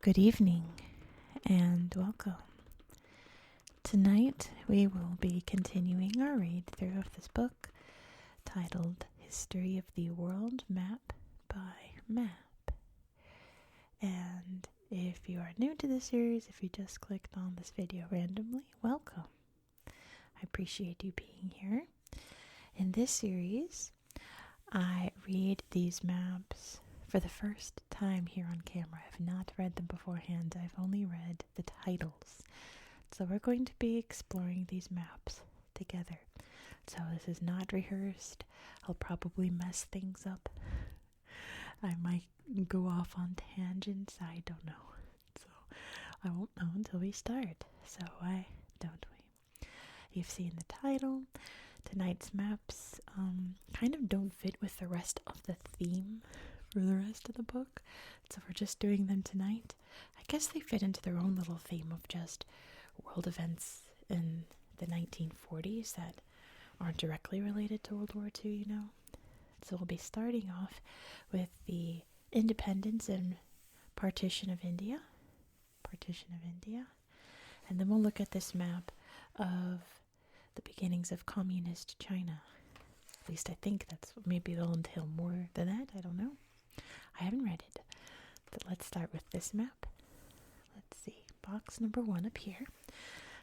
Good evening and welcome. Tonight we will be continuing our read through of this book titled History of the World Map by Map. And if you are new to this series, if you just clicked on this video randomly, welcome. I appreciate you being here. In this series, I read these maps for the first time here on camera. I have not read them beforehand. I've only read the titles. So we're going to be exploring these maps together. So this is not rehearsed. I'll probably mess things up. I might go off on tangents. I don't know. So I won't know until we start. So why don't we? You've seen the title. Tonight's maps kind of don't fit with the rest of the theme for the rest of the book, so we're just doing them tonight. I guess they fit into their own little theme of just world events in the 1940s that aren't directly related to World War II, you know. So we'll be starting off with the independence and Partition of India. And then we'll look at this map of the beginnings of communist China. At least I think that's, maybe they'll entail more than that, I don't know. I haven't read it, but let's start with this map. Let's see, box number 1 up here.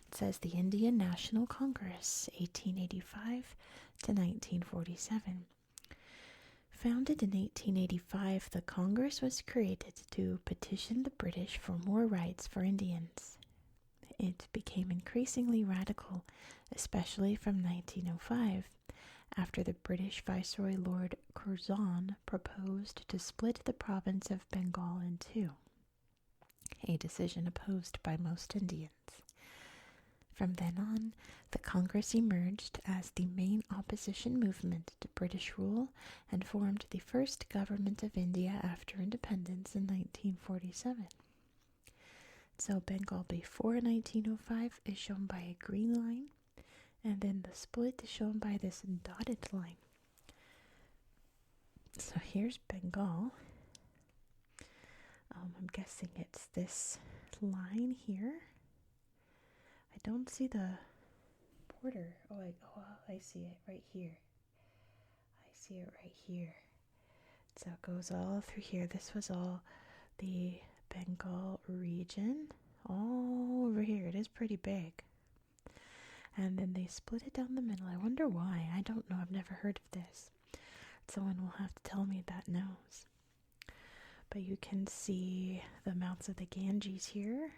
It says the Indian National Congress, 1885 to 1947. Founded in 1885, the Congress was created to petition the British for more rights for Indians. It became increasingly radical, especially from 1905. After the British Viceroy Lord Curzon proposed to split the province of Bengal in two, a decision opposed by most Indians. From then on, the Congress emerged as the main opposition movement to British rule and formed the first government of India after independence in 1947. So Bengal before 1905 is shown by a green line, and then the split is shown by this dotted line. So here's Bengal. I'm guessing it's this line here. I don't see the border. I see it right here. So it goes all through here. This was all the Bengal region. All over here. It is pretty big. And then they split it down the middle. I wonder why. I don't know. I've never heard of this. Someone will have to tell me that knows. But you can see the mouths of the Ganges here,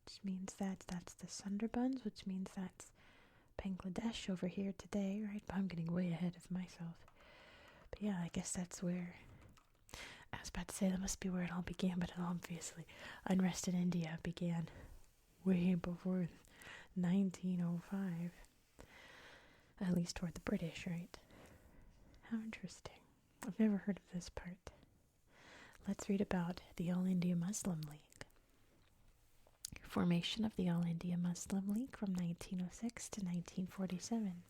which means that that's the Sundarbans, which means that's Bangladesh over here today, right? But I'm getting way ahead of myself. But yeah, I guess that's where, I was about to say that must be where it all began, but obviously unrest in India began way before 1905, at least toward the British, right? How interesting. I've never heard of this part. Let's read about the All India Muslim League. Formation of the All India Muslim League from 1906 to 1947.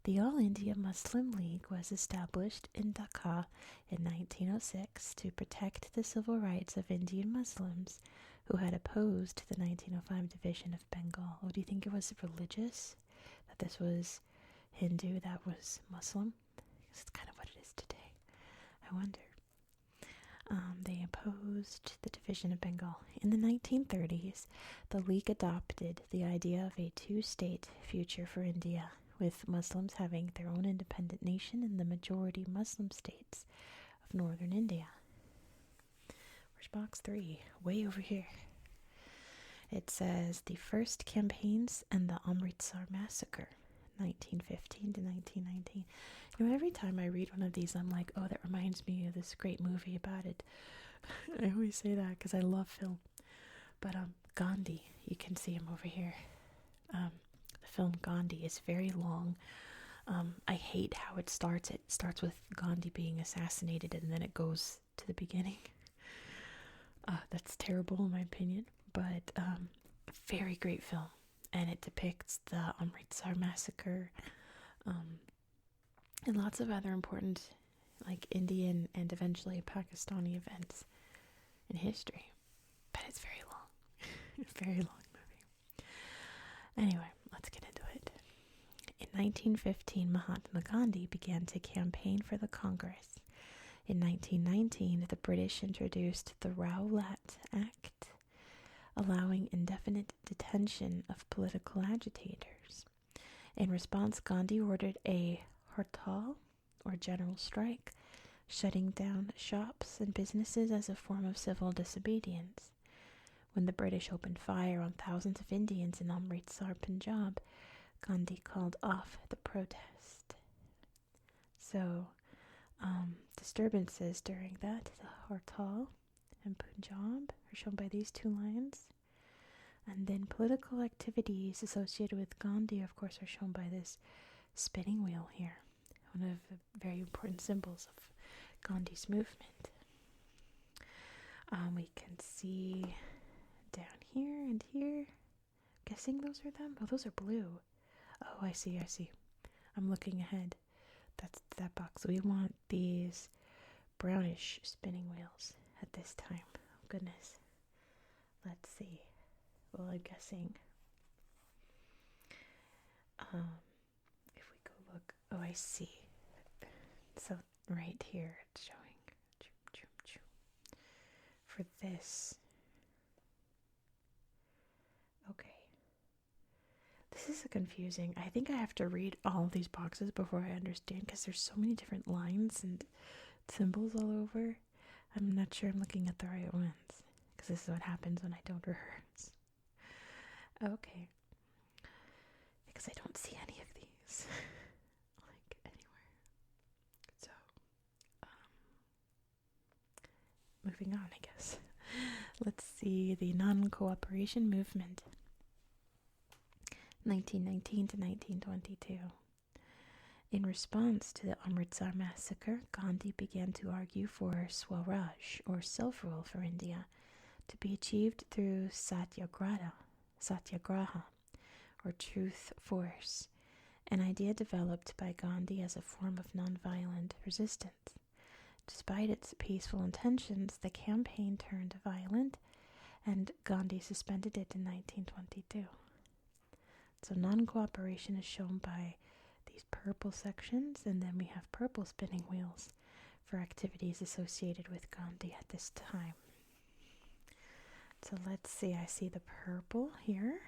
The All India Muslim League was established in Dhaka in 1906 to protect the civil rights of Indian Muslims who had opposed the 1905 division of Bengal. Oh, do you think it was religious? That this was Hindu, that was Muslim? Because it's kind of what it is today. I wonder. They opposed the division of Bengal. In the 1930s, the League adopted the idea of a two-state future for India, with Muslims having their own independent nation in the majority Muslim states of northern India. Where's box 3? Way over here. It says the first campaigns and the Amritsar massacre, 1915 to 1919. You know, every time I read one of these, I'm like, oh, that reminds me of this great movie about it. I always say that because I love film. But Gandhi, you can see him over here. The film Gandhi is very long. I hate how it starts. It starts with Gandhi being assassinated and then it goes to the beginning. That's terrible in my opinion, but very great film. And it depicts the Amritsar massacre and lots of other important like Indian and eventually Pakistani events in history. Very long movie. Anyway, let's get into it. In 1915, Mahatma Gandhi began to campaign for the Congress. In 1919, the British introduced the Rowlatt Act, allowing indefinite detention of political agitators. In response, Gandhi ordered a hartal, or general strike, shutting down shops and businesses as a form of civil disobedience. When the British opened fire on thousands of Indians in Amritsar, Punjab, Gandhi called off the protest. So, disturbances during that, the hartal and Punjab, are shown by these two lines. And then political activities associated with Gandhi, of course, are shown by this spinning wheel here, one of the very important symbols of Gandhi's movement. We can see down here and here. Guessing those are them? Oh, those are blue. Oh, I see. I'm looking ahead. That's that box. We want these brownish spinning wheels at this time. Oh, goodness. Let's see. Well, I'm guessing. If we go look. Oh, I see. So right here it's showing. For this. Okay. This is confusing. I think I have to read all of these boxes before I understand, because there's so many different lines and symbols all over. I'm not sure I'm looking at the right ones, because this is what happens when I don't rehearse. Okay. Because I don't see any of these like anywhere. So, moving on, I guess. Let's see the non-cooperation movement. 1919 to 1922. In response to the Amritsar massacre, Gandhi began to argue for Swaraj, or self-rule for India, to be achieved through satyagraha, or truth force, an idea developed by Gandhi as a form of nonviolent resistance. Despite its peaceful intentions, the campaign turned violent, and Gandhi suspended it in 1922. So non-cooperation is shown by these purple sections, and then we have purple spinning wheels for activities associated with Gandhi at this time. So let's see, I see the purple here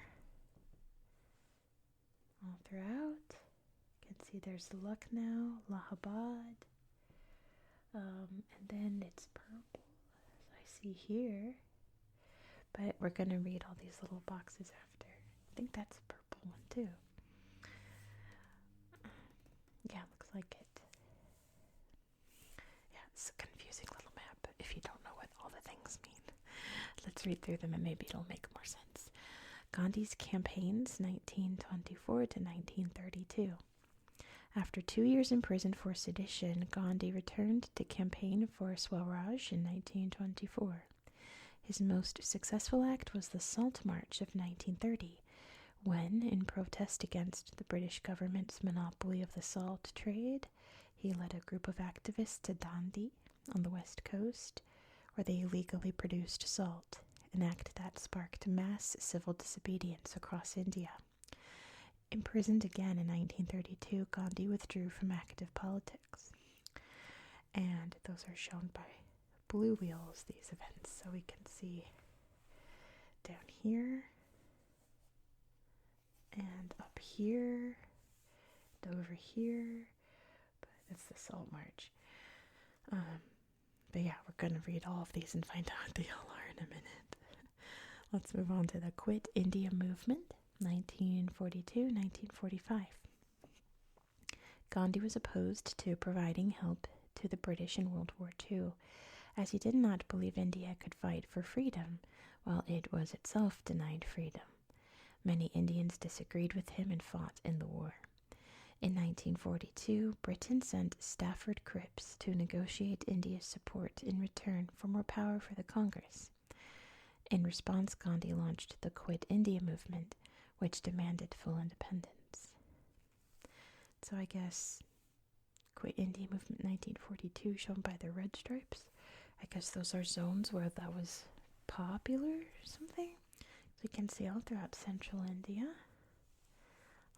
all throughout. You can see there's Lucknow, Allahabad, and then it's purple, as I see here. But we're going to read all these little boxes after. I think that's a purple one too. Yeah, looks like it. Yeah, it's a confusing little map if you don't know what all the things mean. Let's read through them and maybe it'll make more sense. Gandhi's campaigns, 1924 to 1932. After 2 years in prison for sedition, Gandhi returned to campaign for Swaraj in 1924. His most successful act was the Salt March of 1930, when, in protest against the British government's monopoly of the salt trade, he led a group of activists to Dandi on the west coast, where they illegally produced salt, an act that sparked mass civil disobedience across India. Imprisoned again in 1932, Gandhi withdrew from active politics. And those are shown by blue wheels, these events, so we can see down here and up here and over here, but it's the Salt March. But yeah, we're going to read all of these and find out what they all are in a minute. Let's move on to the Quit India movement, 1942-1945. Gandhi was opposed to providing help to the British in World War II, as he did not believe India could fight for freedom, while it was itself denied freedom. Many Indians disagreed with him and fought in the war. In 1942, Britain sent Stafford Cripps to negotiate India's support in return for more power for the Congress. In response, Gandhi launched the Quit India movement, which demanded full independence. So I guess Quit India movement 1942, shown by the red stripes. I guess those are zones where that was popular or something. So you can see all throughout central India,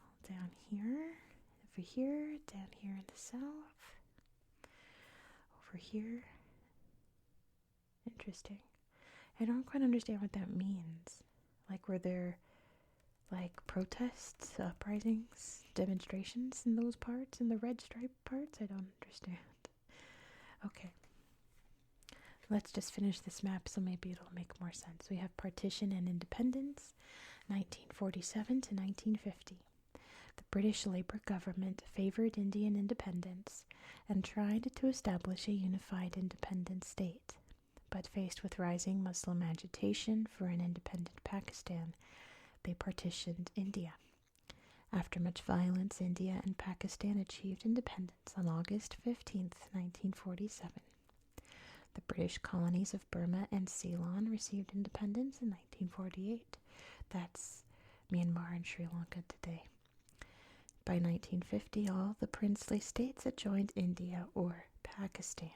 all down here, over here, down here in the south, over here. Interesting. I don't quite understand what that means. Like, were there, like, protests, uprisings, demonstrations in those parts, in the red stripe parts? I don't understand. Okay. Let's just finish this map so maybe it'll make more sense. We have partition and independence, 1947 to 1950. The British Labour government favored Indian independence and tried to establish a unified independent state, but faced with rising Muslim agitation for an independent Pakistan, they partitioned India. After much violence, India and Pakistan achieved independence on August 15th, 1947. The British colonies of Burma and Ceylon received independence in 1948. That's Myanmar and Sri Lanka today. By 1950, all the princely states had joined India or Pakistan.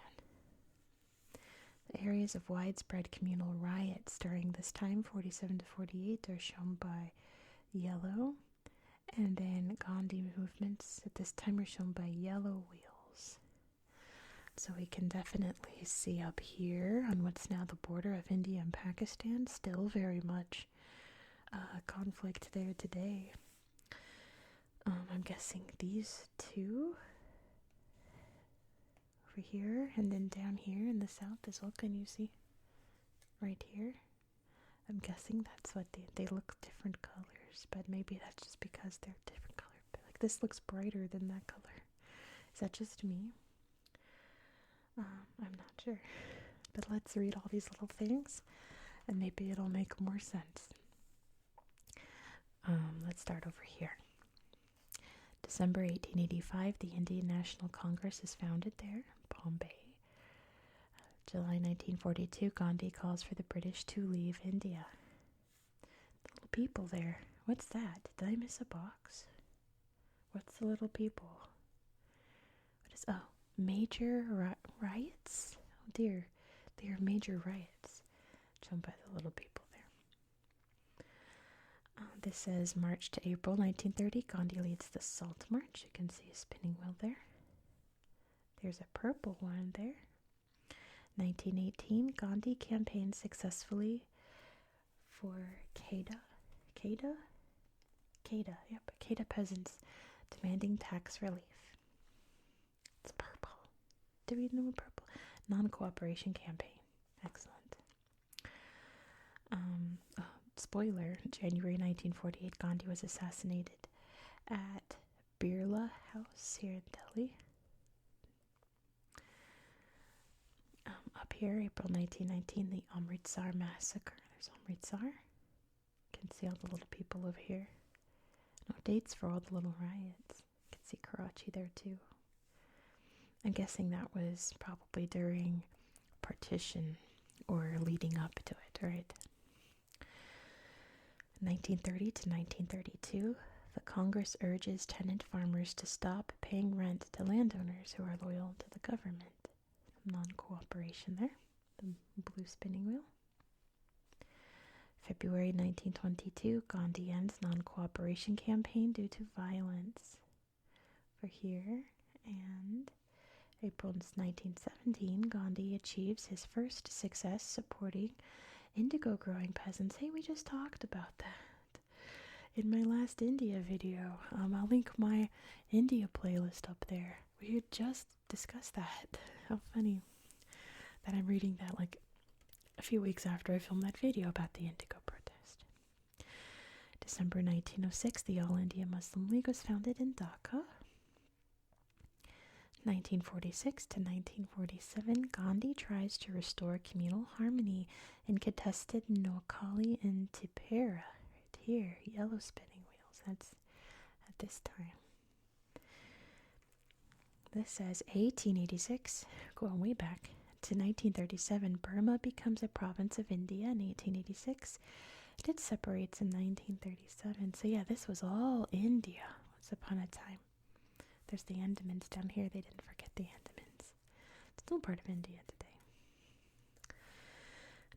The areas of widespread communal riots during this time, 47 to 48, are shown by yellow, and then Gandhi movements at this time are shown by yellow wheels. So we can definitely see up here on what's now the border of India and Pakistan, still very much conflict there today. I'm guessing these two over here, and then down here in the south as well. Can you see? Right here. I'm guessing that's what they look different colors, but maybe that's just because they're different color. But like this looks brighter than that color. Is that just me? I'm not sure. But let's read all these little things, and maybe it'll make more sense. Let's start over here. December 1885, the Indian National Congress is founded there, Bombay. July 1942, Gandhi calls for the British to leave India. The little people there. What's that? Did I miss a box? What's the little people? What is... Oh, major riots? Oh dear, they are major riots. Shown by the little people there. This says March to April 1930. Gandhi leads the Salt March. You can see a spinning wheel there. There's a purple one there. 1918, Gandhi campaigned successfully for Kheda peasants demanding tax relief. It's purple. Do we know purple? Non-cooperation campaign. Excellent. Spoiler, January 1948, Gandhi was assassinated at Birla House here in Delhi. Up here, April 1919, the Amritsar massacre. There's Amritsar. You can see all the little people over here. No dates for all the little riots. You can see Karachi there too. I'm guessing that was probably during partition or leading up to it, right? 1930 to 1932, the Congress urges tenant farmers to stop paying rent to landowners who are loyal to the government. Non-cooperation there. The blue spinning wheel. February 1922, Gandhi ends non-cooperation campaign due to violence. For here, and April 1917, Gandhi achieves his first success supporting indigo growing peasants. Hey, we just talked about that in my last India video. I'll link my India playlist up there. We had just discussed that. How funny that I'm reading that like a few weeks after I filmed that video about the indigo protest. December 1906, the All India Muslim League was founded in Dhaka. 1946 to 1947, Gandhi tries to restore communal harmony in contested Noakhali and Tipperah. Right here, yellow spinning wheels. That's at this time. This says 1886, going way back to 1937, Burma becomes a province of India in 1886. It separates in 1937. So yeah, this was all India once upon a time. There's the Andamans down here. They didn't forget the Andamans. It's still part of India today.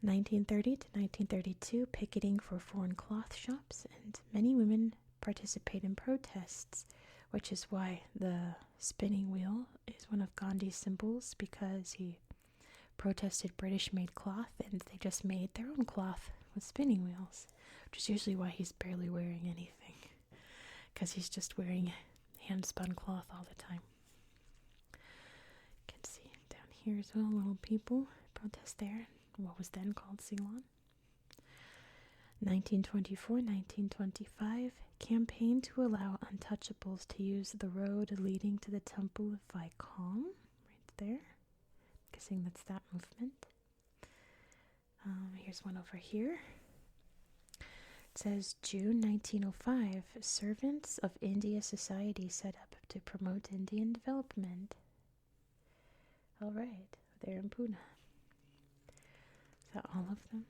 1930 to 1932, picketing for foreign cloth shops, and many women participate in protests, which is why the spinning wheel is one of Gandhi's symbols, because he protested British-made cloth, and they just made their own cloth with spinning wheels, which is usually why he's barely wearing anything, because he's just wearing hand-spun cloth all the time. You can see down here as well, little people protest there, what was then called Ceylon. 1924-1925, campaign to allow untouchables to use the road leading to the Temple of Vaikom, right there. Guessing that's that movement. Here's one over here. It says June 1905, Servants of India Society set up to promote Indian development. All right, they're in Pune. Is that all of them?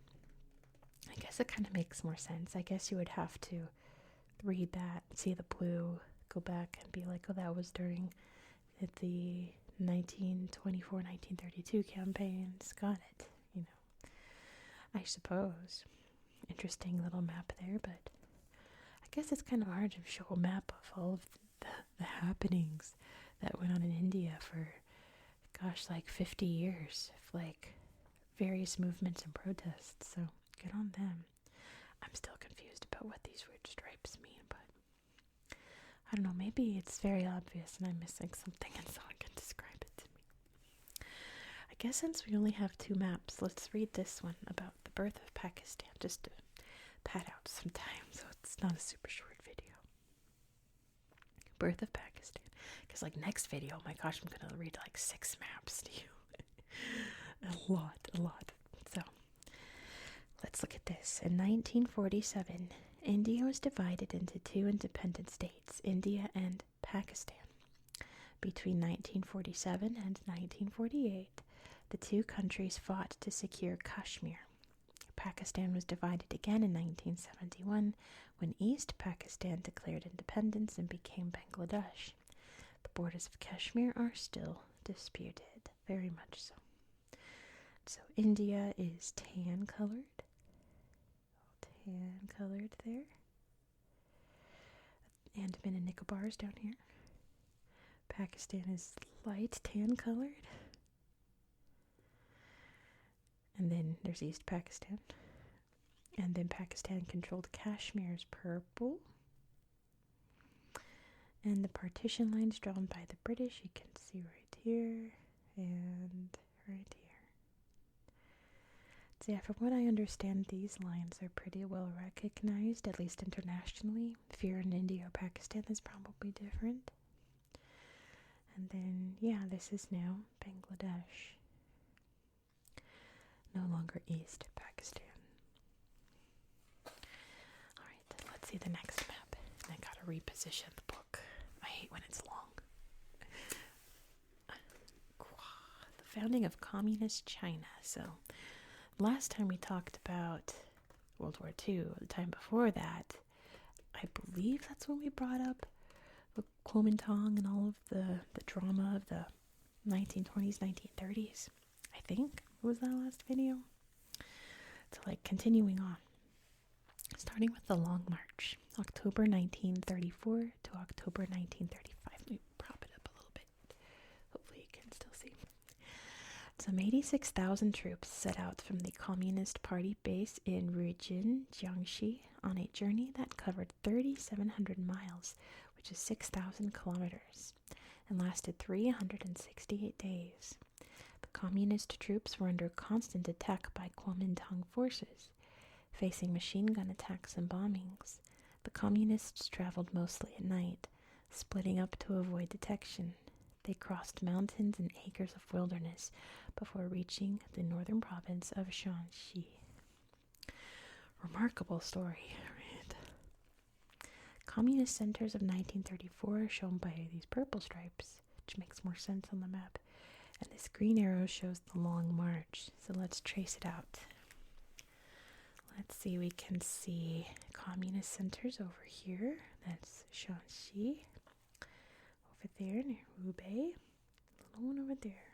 I guess it kind of makes more sense. I guess you would have to read that, see the blue, go back and be like, oh, that was during the 1924-1932 campaigns. Got it, you know. I suppose. Interesting little map there, but I guess it's kind of hard to show a map of all of the happenings that went on in India for, gosh, like 50 years of like various movements and protests. So good on them. I'm still confused about what these weird stripes mean, but I don't know, maybe it's very obvious and I'm missing something and someone can describe it to me. I guess since we only have 2 maps, let's read this one about the birth of Pakistan, just to pad out some time so it's not a super short video. Birth of Pakistan. Because like next video, oh my gosh, I'm going to read like 6 maps to you. A lot. So let's look at this. In 1947, India was divided into 2 independent states, India and Pakistan. Between 1947 and 1948, the 2 countries fought to secure Kashmir. Pakistan was divided again in 1971 when East Pakistan declared independence and became Bangladesh. The borders of Kashmir are still disputed, very much so. So India is tan-colored. Tan-colored there. Andaman and Nicobar is down here. Pakistan is light tan-colored. And then there's East Pakistan. And then Pakistan-controlled Kashmir is purple. And the partition lines drawn by the British, you can see right here and right here. So yeah, from what I understand, these lines are pretty well recognized, at least internationally. If you're in India or Pakistan, it's probably different. And then, yeah, this is now Bangladesh. No longer East Pakistan. Alright, let's see the next map. And I gotta reposition the book. I hate when it's long. The founding of Communist China. So, last time we talked about World War II, the time before that, I believe that's when we brought up the Kuomintang and all of the drama of the 1920s, 1930s. I think. What was that last video? So, like, continuing on. Starting with the Long March, October 1934 to October 1935. Let me prop it up a little bit. Hopefully you can still see. Some 86,000 troops set out from the Communist Party base in Ruijin, Jiangxi, on a journey that covered 3,700 miles, which is 6,000 kilometers, and lasted 368 days. The Communist troops were under constant attack by Kuomintang forces. Facing machine gun attacks and bombings, the Communists traveled mostly at night, splitting up to avoid detection. They crossed mountains and acres of wilderness before reaching the northern province of Shanxi. Remarkable story, right? Communist centers of 1934 are shown by these purple stripes, which makes more sense on the map. And this green arrow shows the Long March, so let's trace it out. Let's see, we can see communist centers over here. That's Shanxi. Over there near Hubei. Little one over there.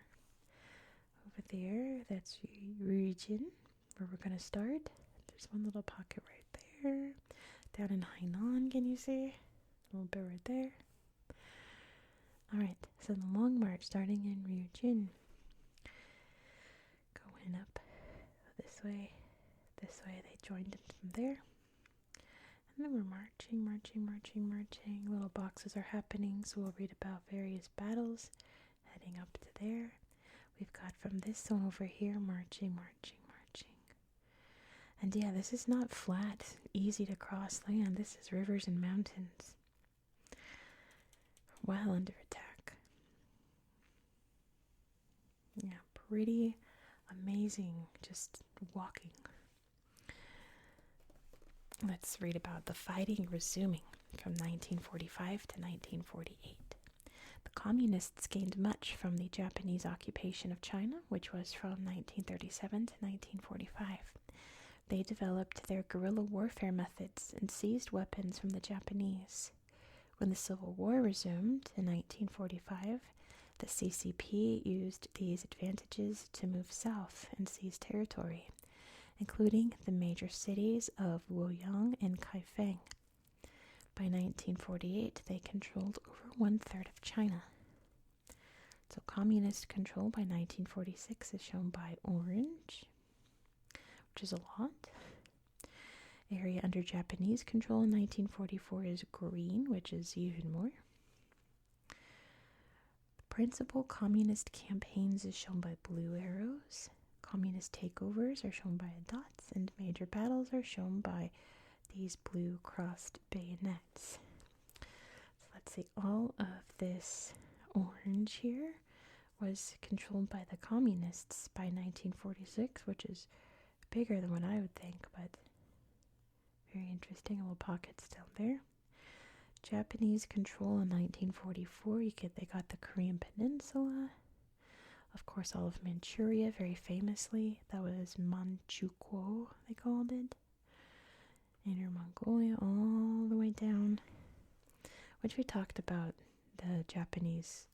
Over there, that's Ruijin. where we're going to start. There's one little pocket right there. Down in Hainan, can you see? A little bit right there. Alright, so the long march starting in Ryujin. Going up this way. This way, they joined it from there. And then we're marching. Little boxes are happening, so we'll read about various battles heading up to there. We've got from this zone over here, marching. And yeah, this is not flat, easy to cross land. This is rivers and mountains. Well under attack. Yeah, pretty amazing just walking. Let's read about the fighting resuming from 1945 to 1948. The communists gained much from the Japanese occupation of China, which was from 1937 to 1945. They developed their guerrilla warfare methods and seized weapons from the Japanese. When the Civil War resumed in 1945, the CCP used these advantages to move south and seize territory, including the major cities of Luoyang and Kaifeng. By 1948, they controlled over 1/3 of China. So communist control by 1946 is shown by orange, which is a lot. Area under Japanese control in 1944 is green, which is even more. Principal communist campaigns is shown by blue arrows. Communist takeovers are shown by dots, and major battles are shown by these blue crossed bayonets. So let's see, all of this orange here was controlled by the communists by 1946, which is bigger than what I would think, but very interesting. Little pockets down there. Japanese control in 1944, they got the Korean Peninsula. Of course, all of Manchuria, very famously. That was Manchukuo, they called it. Inner Mongolia, all the way down. Which we talked about the Japanese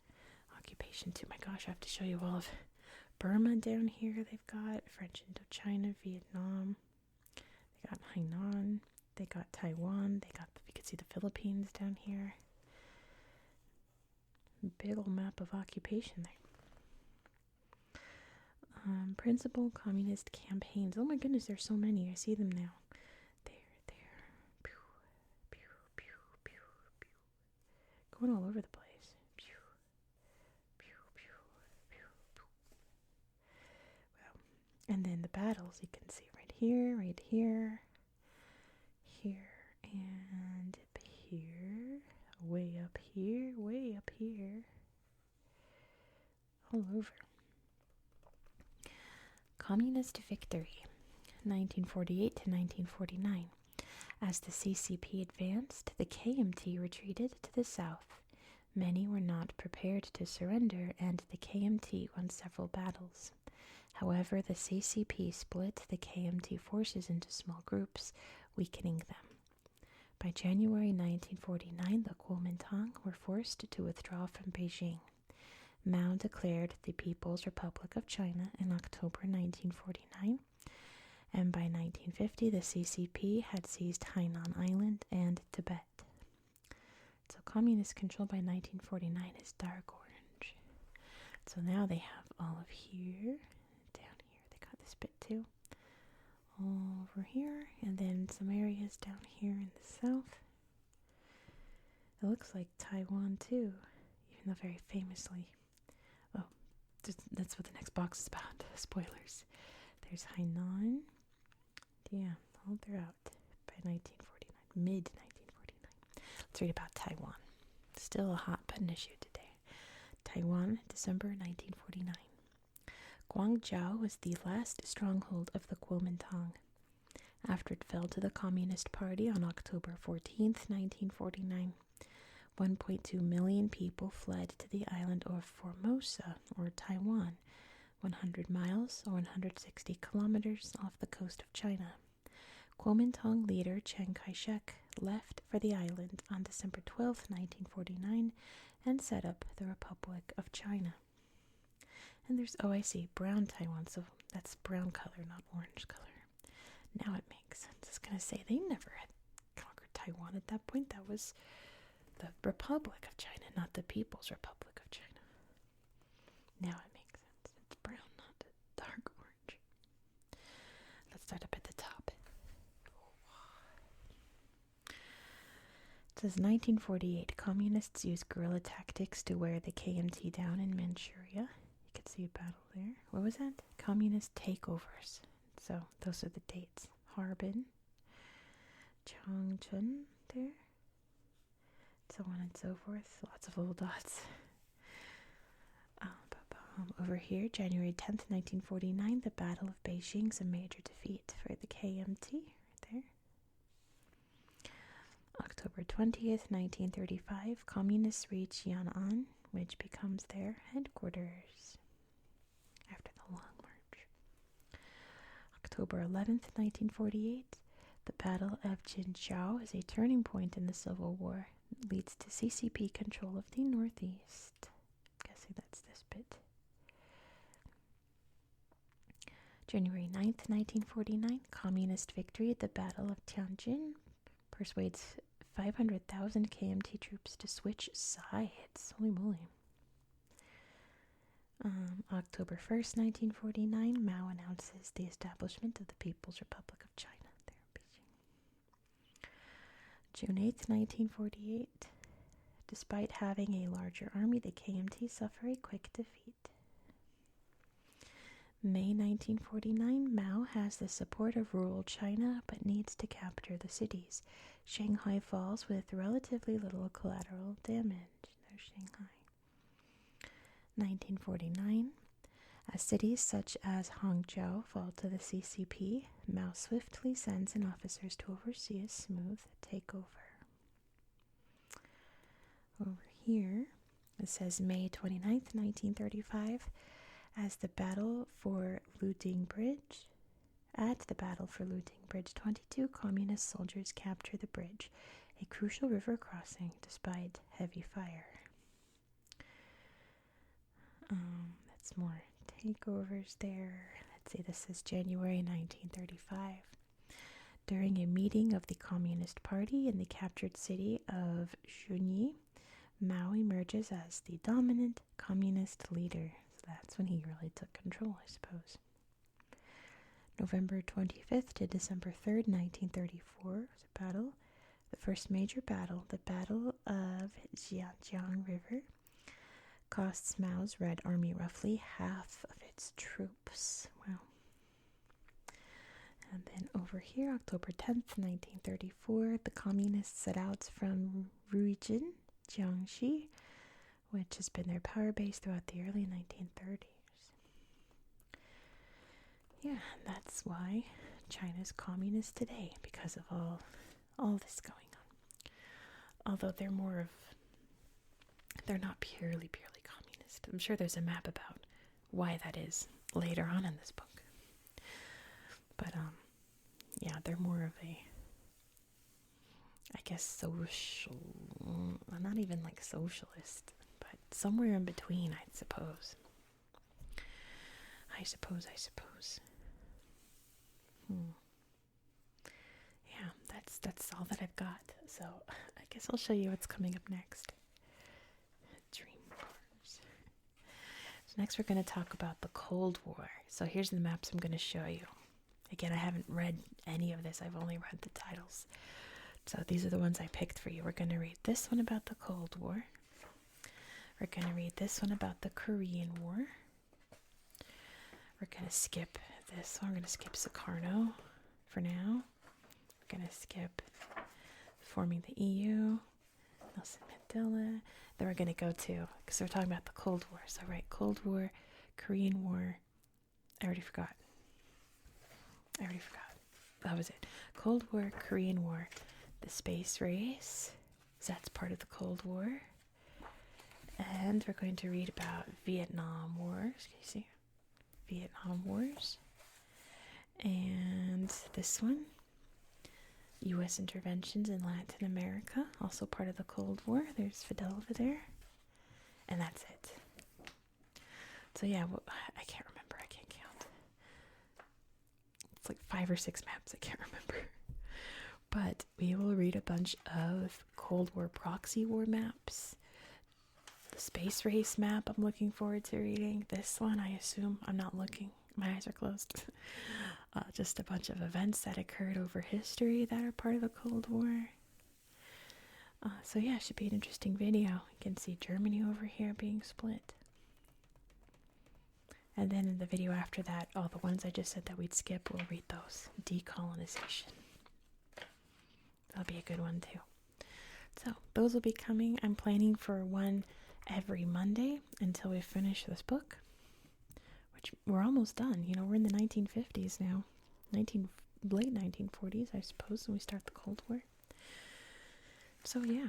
occupation too. My gosh, I have to show you all of Burma down here. They've got French Indochina, Vietnam. They got Hainan. They got Taiwan. You can see the Philippines down here. Big old map of occupation there. Principal communist campaigns. Oh my goodness, there's so many. I see them now. There. Pew, pew, pew, pew, pew. Going all over the place. Pew, pew, pew, pew, pew. Wow. And then the battles you can see right here, here, and up here, way up here, all over. Communist victory, 1948 to 1949. As the CCP advanced, the KMT retreated to the south. Many were not prepared to surrender, and the KMT won several battles. However, the CCP split the KMT forces into small groups, weakening them. By January 1949, the Kuomintang were forced to withdraw from Beijing. Mao declared the People's Republic of China in October 1949, and by 1950 the CCP had seized Hainan Island and Tibet. So communist control by 1949 is dark orange. So now they have all of here, down here, they got this bit too, over here, and then some areas down here in the south. It looks like Taiwan too, even though very famously. That's what the next box is about. Spoilers. There's Hainan. Yeah, all throughout by 1949, mid-1949. Let's read about Taiwan. Still a hot button issue today. Taiwan, December 1949. Guangzhou was the last stronghold of the Kuomintang. After it fell to the Communist Party on October 14th, 1949, 1.2 million people fled to the island of Formosa, or Taiwan, 100 miles or 160 kilometers off the coast of China. Kuomintang leader Chiang Kai-shek left for the island on December 12, 1949, and set up the Republic of China. And there's, I see, brown Taiwan, so that's brown color, not orange color. to say they never had conquered Taiwan at that point. That was the Republic of China, not the People's Republic of China. Now it makes sense. It's brown, not dark orange. Let's start up at the top. It says 1948, communists used guerrilla tactics to wear the KMT down in Manchuria. You can see a battle there. What was that? Communist takeovers. So those are the dates. Harbin, Changchun there, so on and so forth. Lots of little dots. Over here, January 10th, 1949, the Battle of Beijing's a major defeat for the KMT. Right there. October 20th, 1935, communists reach Yan'an, which becomes their headquarters after the Long March. October 11th, 1948, the Battle of Jinzhou is a turning point in the Civil War. It leads to CCP control of the Northeast. I'm guessing that's this bit. January 9th, 1949, communist victory at the Battle of Tianjin persuades 500,000 KMT troops to switch sides. Holy moly. October 1st, 1949, Mao announces the establishment of the People's Republic of China. There, Beijing. June 8th, 1948, despite having a larger army, the KMT suffer a quick defeat. May 1949, Mao has the support of rural China but needs to capture the cities. Shanghai falls with relatively little collateral damage. There's Shanghai. 1949, as cities such as Hangzhou fall to the CCP, Mao swiftly sends in officers to oversee a smooth takeover. Over here, it says May 29th, 1935, as the battle for Looting Bridge. At the battle for Looting Bridge, 22 communist soldiers capture the bridge, a crucial river crossing despite heavy fire. That's more takeovers there. Let's see, this is January 1935. During a meeting of the Communist Party in the captured city of Shunyi, Mao emerges as the dominant communist leader. So that's when he really took control, I suppose. November 25th to December 3rd, 1934 was a battle. The first major battle, the Battle of Jiajiang River, costs Mao's Red Army roughly half of its troops. Wow. And then over here, October 10th, 1934, the communists set out from Ruijin, Jiangxi, which has been their power base throughout the early 1930s. Yeah, that's why China's communist today, because of all this going on. Although they're not purely communist. I'm sure there's a map about why that is later on in this book. But, yeah, they're more of a, I guess, social, not even like socialist, but somewhere in between, I suppose. I suppose. Yeah, that's all that I've got. So I guess I'll show you what's coming up next. Dream Wars. So next we're going to talk about the Cold War. So here's the maps I'm going to show you. Again, I haven't read any of this. I've only read the titles. So these are the ones I picked for you. We're going to read this one about the Cold War. We're going to read this one about the Korean War. We're going to skip this one. We're going to skip Sukarno for now. We're going to skip forming the EU, Nelson Mandela. Then we're going to go to, because we're talking about the Cold War. So, right, Cold War, Korean War. I already forgot. That was it. Cold War, Korean War, the space race. So that's part of the Cold War. And we're going to read about Vietnam Wars. Can you see? Vietnam Wars. And this one, U.S. interventions in Latin America, also part of the Cold War. There's Fidel over there. And that's it. So yeah, I can't remember. I can't count. It's like 5 or 6 maps. I can't remember. But we will read a bunch of Cold War proxy war maps. The space race map I'm looking forward to reading. This one, I assume, I'm not looking. My eyes are closed. Just a bunch of events that occurred over history that are part of the Cold War. So yeah, it should be an interesting video. You can see Germany over here being split. And then in the video after that, all the ones I just said that we'd skip, we'll read those. Decolonization. That'll be a good one too. So those will be coming. I'm planning for one every Monday until we finish this book, which we're almost done. You know, we're in the 1950s now. Late 1940s, I suppose, when we start the Cold War. So yeah,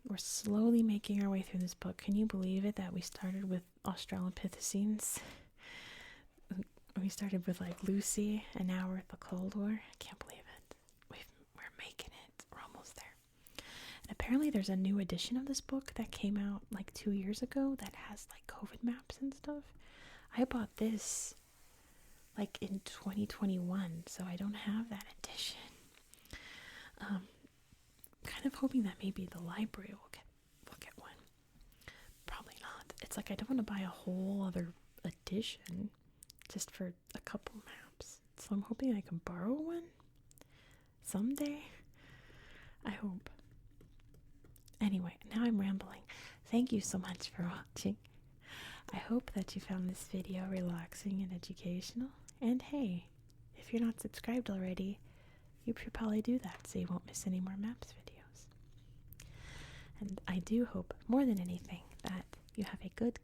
we're slowly making our way through this book. Can you believe it that we started with Australopithecines? We started with like Lucy, and now we're at the Cold War. I can't believe it. We're making it. We're almost there. And apparently there's a new edition of this book that came out like 2 years ago that has like COVID maps and stuff. I bought this like in 2021, so I don't have that edition. Kind of hoping that maybe the library will get one. Probably not. It's like I don't want to buy a whole other edition just for a couple maps. So I'm hoping I can borrow one someday. I hope. Anyway, now I'm rambling. Thank you so much for watching. I hope that you found this video relaxing and educational. And hey, if you're not subscribed already, you should probably do that so you won't miss any more maps videos. And I do hope, more than anything, that you have a good